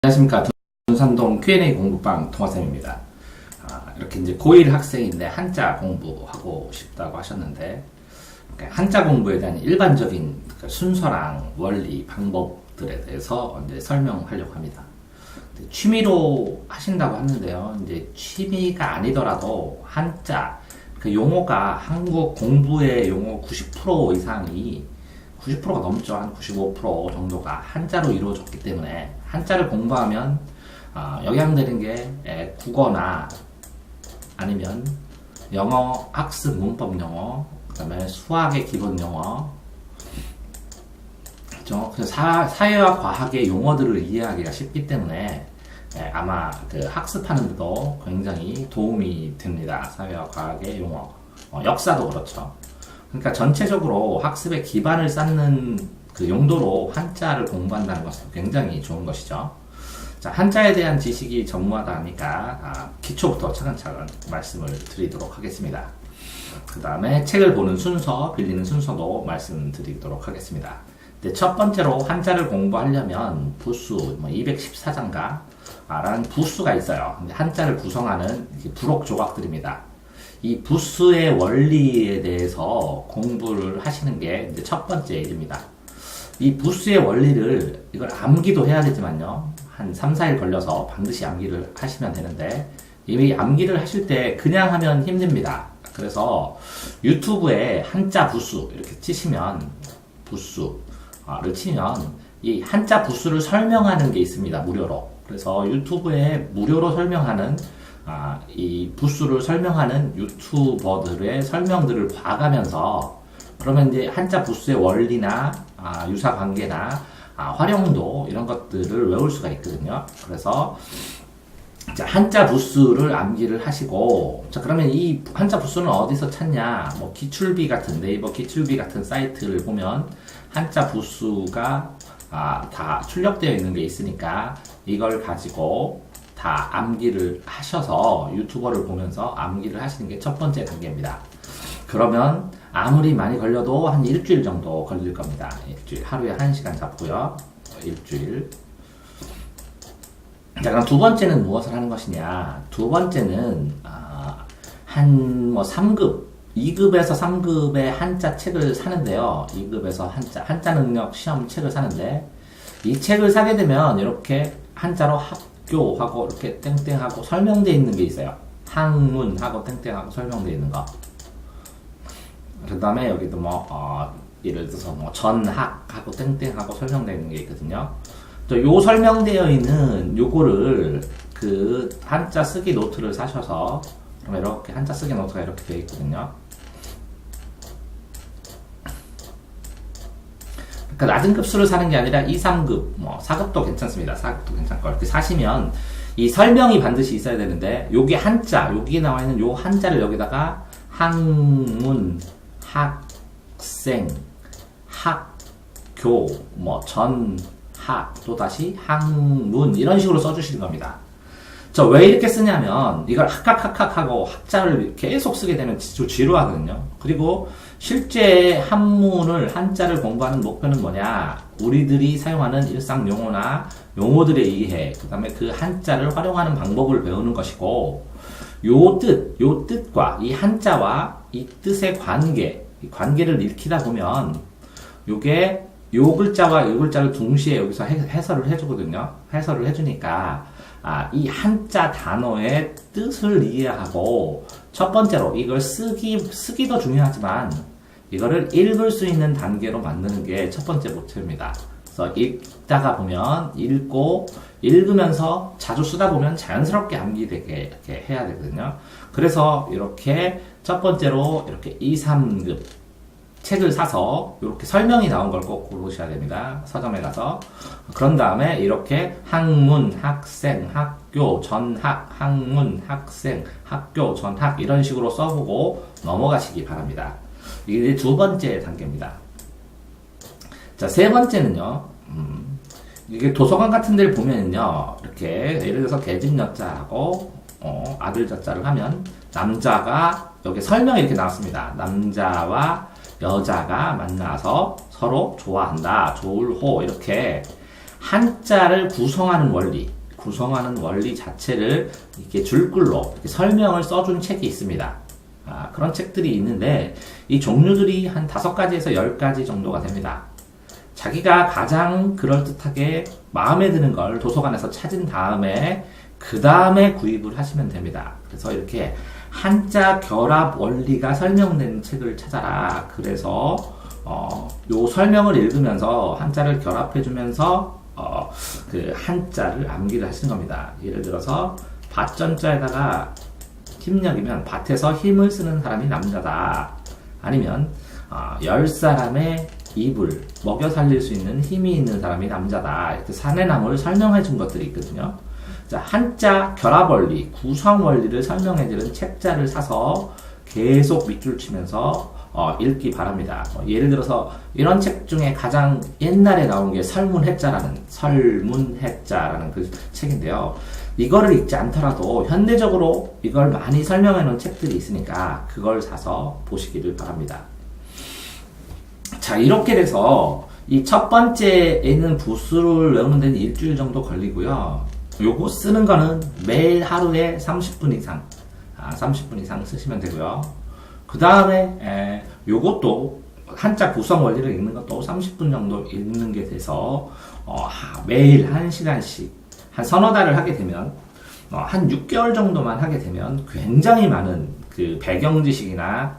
안녕하십니까. 둔산동 Q&A 공부방 동화쌤입니다. 이렇게 이제 고1 학생인데 한자 공부하고 싶다고 하셨는데, 한자 공부에 대한 일반적인 순서랑 원리, 방법들에 대해서 이제 설명하려고 합니다. 취미로 하신다고 하는데요. 이제 취미가 아니더라도 한자, 그 용어가 한국 공부의 용어 90% 이상이 90%가 넘죠. 한 95% 정도가 한자로 이루어졌기 때문에 한자를 공부하면 영향되는 게 국어나 아니면 영어 학습 문법 영어, 그 다음에 수학의 기본 영어, 그렇죠? 사회와 과학의 용어들을 이해하기가 쉽기 때문에 아마 그 학습하는 데도 굉장히 도움이 됩니다. 사회와 과학의 용어, 역사도 그렇죠. 그러니까 전체적으로 학습의 기반을 쌓는 그 용도로 한자를 공부한다는 것은 굉장히 좋은 것이죠. 자, 한자에 대한 지식이 전무하다 하니까 기초부터 차근차근 말씀을 드리도록 하겠습니다. 그 다음에 책을 보는 순서, 빌리는 순서도 말씀드리도록 하겠습니다. 첫 번째로 한자를 공부하려면 부수 214자인가 라는 부수가 있어요. 한자를 구성하는 부록 조각들입니다. 이 부수의 원리에 대해서 공부를 하시는 게 이제 첫 번째 일입니다. 이 부수의 원리를 이걸 암기도 해야 되지만요. 한 3, 4일 걸려서 반드시 암기를 하시면 되는데, 이미 암기를 하실 때 그냥 하면 힘듭니다. 그래서 유튜브에 한자 부수 이렇게 치시면 부수를 치면 이 한자 부수를 설명하는 게 있습니다. 무료로. 그래서 유튜브에 무료로 설명하는 이 부수를 설명하는 유튜버들의 설명들을 봐가면서, 그러면 이제 한자 부수의 원리나 유사 관계나 활용도 이런 것들을 외울 수가 있거든요. 그래서 한자 부수를 암기를 하시고, 자, 그러면 이 한자 부수는 어디서 찾냐? 뭐 기출비 같은 네이버 기출비 같은 사이트를 보면 한자 부수가 다 출력되어 있는 게 있으니까 이걸 가지고 다 암기를 하셔서 유튜버를 보면서 암기를 하시는 게 첫 번째 단계입니다. 그러면 아무리 많이 걸려도 한 일주일 정도 걸릴 겁니다. 일주일, 하루에 1시간 잡고요. 일주일. 자, 그럼 두 번째는 무엇을 하는 것이냐? 두 번째는 한 3급, 2급에서 3급의 한자 책을 사는데요. 2급에서 한자 능력 시험 책을 사는데, 이 책을 사게 되면 이렇게 한자로 학교하고 이렇게 땡땡하고 설명되어 있는 게 있어요. 학문하고 땡땡하고 설명되어 있는 거. 그 다음에 여기도 예를 들어서 전학하고 땡땡하고 설명되어 있는 게 있거든요. 또 요 설명되어 있는 요거를 그 한자 쓰기 노트를 사셔서, 그러면 이렇게 한자 쓰기 노트가 이렇게 되어 있거든요. 그러니까 낮은 급수를 사는 게 아니라 2, 3급, 4급도 괜찮습니다. 4급도 괜찮고, 이렇게 사시면 이 설명이 반드시 있어야 되는데, 요게 한자, 여기에 나와 있는 요 한자를 여기다가 학문, 학생, 학교, 전학, 또다시 학문, 이런 식으로 써주시는 겁니다. 왜 이렇게 쓰냐면, 이걸 학학학학하고 학자를 계속 쓰게 되면 지루하거든요. 그리고 실제 한문을, 한자를 공부하는 목표는 뭐냐? 우리들이 사용하는 일상 용어나 용어들의 이해, 그 다음에 그 한자를 활용하는 방법을 배우는 것이고, 요 뜻과 이 한자와 이 뜻의 관계, 이 관계를 읽히다 보면, 요게 요 글자와 요 글자를 동시에 여기서 해설을 해주거든요. 해설을 해주니까, 이 한자 단어의 뜻을 이해하고, 첫 번째로 이걸 쓰기도 중요하지만, 이거를 읽을 수 있는 단계로 만드는 게 첫 번째 목표입니다. 그래서 읽다가 보면, 읽으면서 자주 쓰다 보면 자연스럽게 암기되게 이렇게 해야 되거든요. 그래서 이렇게 첫 번째로 이렇게 2, 3급 책을 사서 이렇게 설명이 나온 걸 꼭 고르셔야 됩니다. 서점에 가서. 그런 다음에 이렇게 학문, 학생, 학교, 전학, 학문, 학생, 학교, 전학 이런 식으로 써보고 넘어가시기 바랍니다. 이게 두 번째 단계입니다. 자, 세 번째는요. 이게 도서관 같은 데를 보면요. 이렇게 예를 들어서 계집 여자하고 아들 자자를 하면 남자가 여기 설명이 이렇게 나왔습니다. 남자와 여자가 만나서 서로 좋아한다, 좋을호 이렇게 한자를 구성하는 원리 자체를 이렇게 줄글로 이렇게 설명을 써준 책이 있습니다. 그런 책들이 있는데 이 종류들이 한 5가지에서 10가지 정도가 됩니다. 자기가 가장 그럴듯하게 마음에 드는 걸 도서관에서 찾은 다음에 그 다음에 구입을 하시면 됩니다. 그래서 이렇게 한자 결합 원리가 설명된 책을 찾아라. 그래서 요 설명을 읽으면서 한자를 결합해주면서 그 한자를 암기를 하시는 겁니다. 예를 들어서 밭전자에다가 힘력이면 밭에서 힘을 쓰는 사람이 남자다. 아니면 10사람의 입을 먹여 살릴 수 있는 힘이 있는 사람이 남자다. 이렇게 사내나무를 설명해 준 것들이 있거든요. 자, 한자 결합 원리, 구성 원리를 설명해 주는 책자를 사서 계속 밑줄 치면서 읽기 바랍니다. 예를 들어서 이런 책 중에 가장 옛날에 나온 게 설문해자라는 그 책인데요. 이거를 읽지 않더라도 현대적으로 이걸 많이 설명해 놓은 책들이 있으니까 그걸 사서 보시기를 바랍니다. 자, 이렇게 돼서 이 첫 번째에는 부수를 외우는 데는 일주일 정도 걸리고요. 요거 쓰는 거는 매일 하루에 30분 이상 30분 이상 쓰시면 되고요. 그 다음에 요것도 한자 구성 원리를 읽는 것도 30분 정도 읽는 게 돼서 매일 1시간씩 한 서너 달을 하게 되면 한 6개월 정도만 하게 되면 굉장히 많은 그 배경 지식이나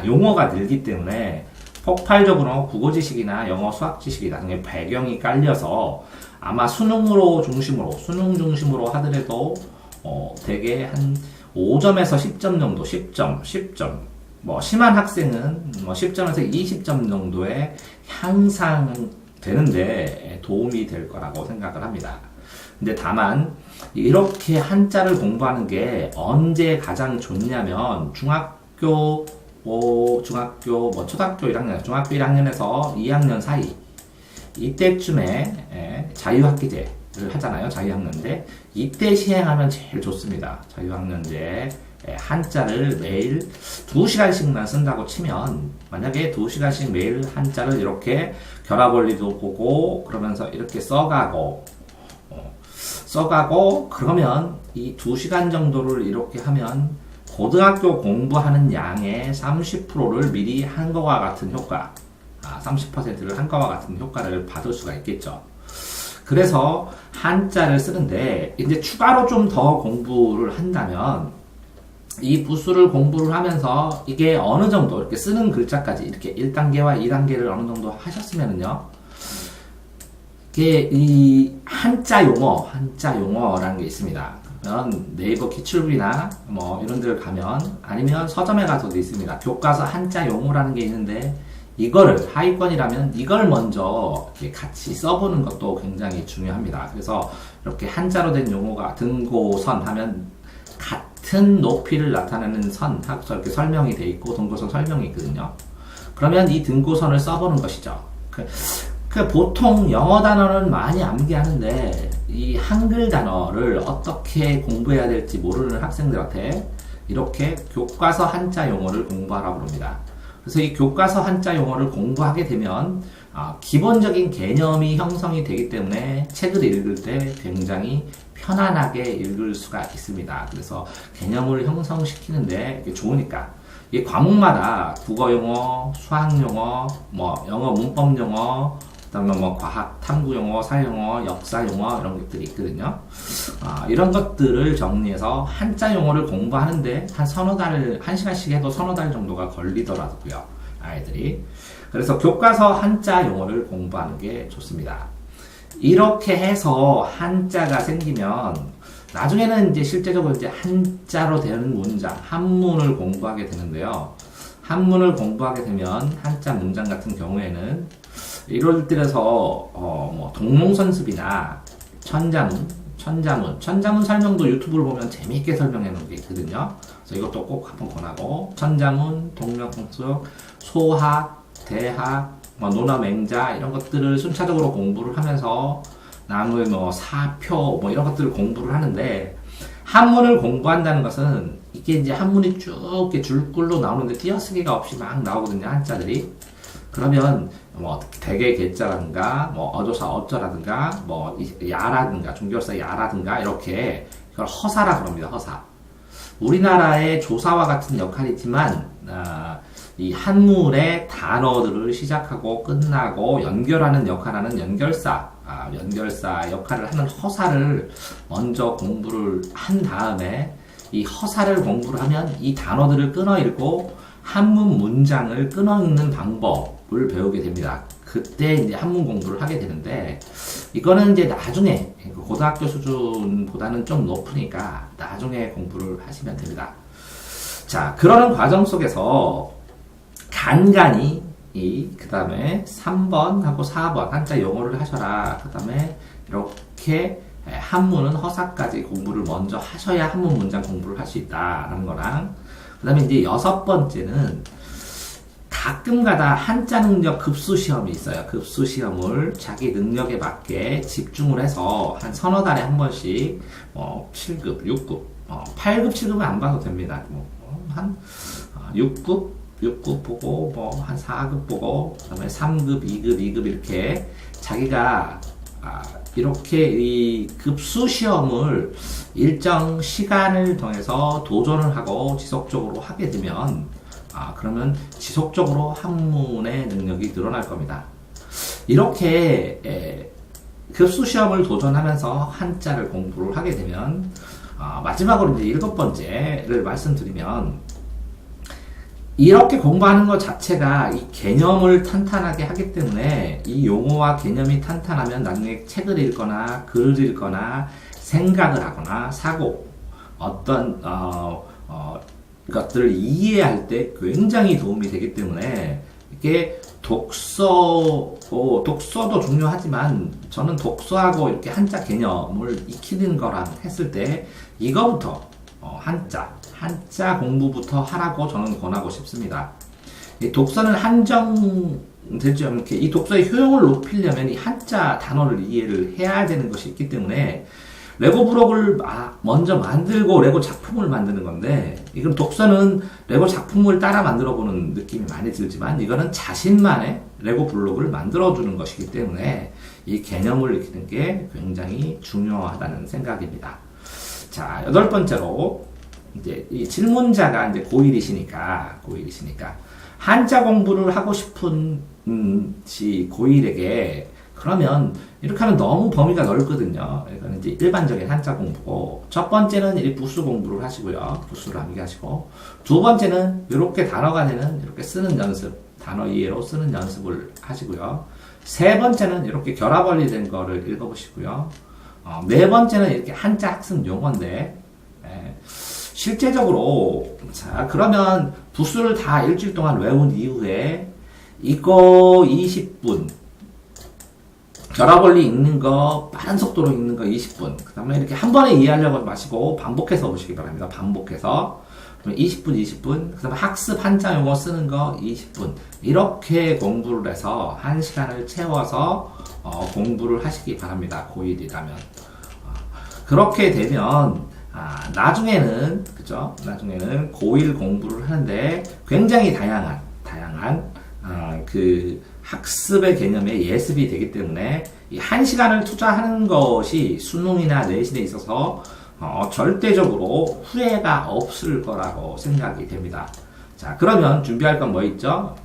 용어가 늘기 때문에 폭발적으로 국어 지식이나 영어 수학 지식이 나중에 배경이 깔려서 아마 수능 중심으로 하더라도 되게 한 5점에서 10점 정도, 10점, 뭐 심한 학생은 10점에서 20점 정도의 향상되는데 도움이 될 거라고 생각을 합니다. 근데 다만 이렇게 한자를 공부하는 게 언제 가장 좋냐면 초등학교 1학년에서 2학년 사이 이때쯤에 자유학기제를 하잖아요. 자유학년제. 이때 시행하면 제일 좋습니다. 자유학년제 한자를 매일 2시간씩만 쓴다고 치면 만약에 2시간씩 매일 한자를 이렇게 결합원리도 보고 그러면서 이렇게 써가고 그러면 이 2시간 정도를 이렇게 하면 고등학교 공부하는 양의 30%를 미리 한 것과 같은 효과 30%를 한 것과 같은 효과를 받을 수가 있겠죠. 그래서 한자를 쓰는데 이제 추가로 좀 더 공부를 한다면 이 부수를 공부를 하면서 이게 어느 정도 이렇게 쓰는 글자까지 이렇게 1단계와 2단계를 어느 정도 하셨으면은요. 이게 이 한자 용어라는 게 있습니다. 그러면 네이버 기출부나 뭐 이런 데를 가면 아니면 서점에 가서도 있습니다. 교과서 한자 용어라는 게 있는데 이거를 하위권이라면 이걸 먼저 이렇게 같이 써보는 것도 굉장히 중요합니다. 그래서 이렇게 한자로 된 용어가 등고선 하면 같은 높이를 나타내는 선 이렇게 설명이 돼 있고 등고선 설명이 있거든요. 그러면 이 등고선을 써보는 것이죠. 보통 영어 단어는 많이 암기하는데 이 한글 단어를 어떻게 공부해야 될지 모르는 학생들한테 이렇게 교과서 한자 용어를 공부하라고 합니다. 그래서 이 교과서 한자 용어를 공부하게 되면 기본적인 개념이 형성이 되기 때문에 책을 읽을 때 굉장히 편안하게 읽을 수가 있습니다. 그래서 개념을 형성시키는데 좋으니까 이 과목마다 국어 용어, 수학 용어, 뭐 영어 문법 용어, 그다음에 뭐 과학 탐구 용어, 사회 용어, 역사 용어 이런 것들이 있거든요. 이런 것들을 정리해서 한자 용어를 공부하는데 한 서너 달, 1시간씩 해도 서너 달 정도가 걸리더라고요. 아이들이. 그래서 교과서 한자 용어를 공부하는 게 좋습니다. 이렇게 해서 한자가 생기면 나중에는 이제 실제적으로 이제 한자로 되는 문장, 한문을 공부하게 되는데요. 한문을 공부하게 되면 한자 문장 같은 경우에는 이럴 때에서 뭐 동몽선습이나 천자문 설명도 유튜브를 보면 재미있게 설명해 놓은 게 있거든요. 그래서 이것도 꼭 한번 권하고 천자문, 동명선습, 소학, 대학, 뭐 논어맹자 이런 것들을 순차적으로 공부를 하면서 나무의 뭐 사표 뭐 이런 것들을 공부를 하는데 한문을 공부한다는 것은 이게 이제 한문이 쭉 이렇게 줄글로 나오는데 띄어쓰기가 없이 막 나오거든요. 한자들이. 그러면 뭐 대개 개자라든가 뭐 어조사 어쩌라든가 뭐 야라든가 종결사 야라든가 이렇게 이걸 허사라 그럽니다. 허사. 우리나라의 조사와 같은 역할이지만 이 한문의 단어들을 시작하고 끝나고 연결하는 역할하는 연결사 역할을 하는 허사를 먼저 공부를 한 다음에 이 허사를 공부를 하면 이 단어들을 끊어 읽고 한문 문장을 끊어 읽는 방법을 배우게 됩니다. 그때 이제 한문 공부를 하게 되는데, 이거는 이제 나중에 고등학교 수준보다는 좀 높으니까 나중에 공부를 하시면 됩니다. 자, 그러는 과정 속에서 간간히 그 다음에 3번하고 4번 한자 용어를 하셔라. 그 다음에 이렇게 한문은 허사까지 공부를 먼저 하셔야 한문 문장 공부를 할 수 있다라는 거랑, 그 다음에 이제 6번째는 가끔가다 한자 능력 급수 시험이 있어요. 급수 시험을 자기 능력에 맞게 집중을 해서 한 서너 달에 한 번씩 7급, 6급, 8급, 7급은 안 봐도 됩니다. 한 6급 보고 한 4급 보고 그다음에 3급, 2급, 2급 이렇게 자기가 이렇게 이 급수 시험을 일정 시간을 통해서 도전을 하고 지속적으로 하게 되면 그러면 지속적으로 한문의 능력이 늘어날 겁니다. 이렇게 급수 시험을 도전하면서 한자를 공부를 하게 되면 마지막으로 이제 7번째를 말씀드리면, 이렇게 공부하는 것 자체가 이 개념을 탄탄하게 하기 때문에 이 용어와 개념이 탄탄하면 나중에 책을 읽거나 글을 읽거나 생각을 하거나 사고 어떤 것들을 이해할 때 굉장히 도움이 되기 때문에, 이게 독서도 중요하지만 저는 독서하고 이렇게 한자 개념을 익히는 거랑 했을 때 이거부터 한자 공부부터 하라고 저는 권하고 싶습니다. 이 독서는 한정되지 않게 이 독서의 효용을 높이려면 이 한자 단어를 이해를 해야 되는 것이 있기 때문에 레고 블록을 먼저 만들고 레고 작품을 만드는 건데, 이건 독서는 레고 작품을 따라 만들어 보는 느낌이 많이 들지만 이거는 자신만의 레고 블록을 만들어 주는 것이기 때문에 이 개념을 익히는 게 굉장히 중요하다는 생각입니다. 자, 8번째로 이제 이 질문자가 이제 고1이시니까 한자 공부를 하고 싶은 고1에게, 그러면 이렇게 하면 너무 범위가 넓거든요. 이거는 이제 일반적인 한자 공부고, 첫 번째는 이 부수 공부를 하시고요. 부수를 암기하시고, 두 번째는 이렇게 단어가 되는 이렇게 쓰는 연습, 단어 이해로 쓰는 연습을 하시고요. 세 번째는 이렇게 결합원리 된 거를 읽어보시고요. 네 번째는 이렇게 한자 학습 용어인데, 실제적으로 자, 그러면 부수를 다 일주일 동안 외운 이후에 이거 20분, 결합원리 읽는 거, 빠른 속도로 읽는 거 20분. 그 다음에 이렇게 한 번에 이해하려고 마시고 반복해서 보시기 바랍니다. 반복해서. 그러면 20분. 그 다음에 학습 한자 용어 쓰는 거 20분. 이렇게 공부를 해서 1시간을 채워서 공부를 하시기 바랍니다. 고1이라면. 그렇게 되면, 나중에는, 그죠? 나중에는 고1 공부를 하는데 굉장히 다양한, 그 학습의 개념에 예습이 되기 때문에 이 1시간을 투자하는 것이 수능이나 내신에 있어서 절대적으로 후회가 없을 거라고 생각이 됩니다. 자, 그러면 준비할 건 뭐 있죠?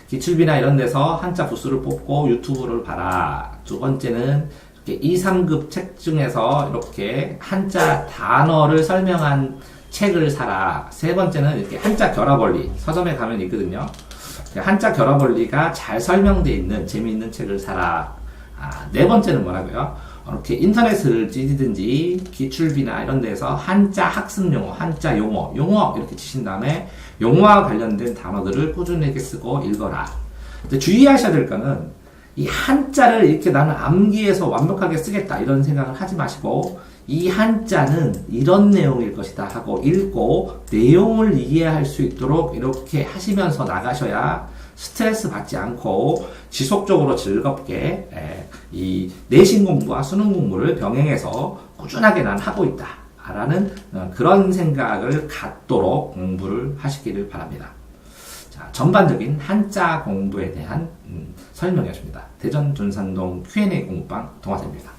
기출비나 이런 데서 한자 부수를 뽑고 유튜브를 봐라. 두 번째는 이렇게 2, 3급 책 중에서 이렇게 한자 단어를 설명한 책을 사라. 세 번째는 이렇게 한자 결합원리, 서점에 가면 있거든요. 한자 결합원리가 잘 설명되어 있는 재미있는 책을 사라. 네 번째는 뭐라고요? 이렇게 인터넷을 찌든지 기출비나 이런 데서 한자 학습 용어, 한자 용어 이렇게 치신 다음에 용어와 관련된 단어들을 꾸준하게 쓰고 읽어라. 근데 주의하셔야 될 거는 이 한자를 이렇게 나는 암기해서 완벽하게 쓰겠다 이런 생각을 하지 마시고, 이 한자는 이런 내용일 것이다 하고 읽고 내용을 이해할 수 있도록 이렇게 하시면서 나가셔야 스트레스 받지 않고 지속적으로 즐겁게 이 내신 공부와 수능 공부를 병행해서 꾸준하게 난 하고 있다 라는 그런 생각을 갖도록 공부를 하시기를 바랍니다. 자, 전반적인 한자 공부에 대한 설명이었습니다. 대전 둔산동 Q&A 공부방 동화쌤입니다.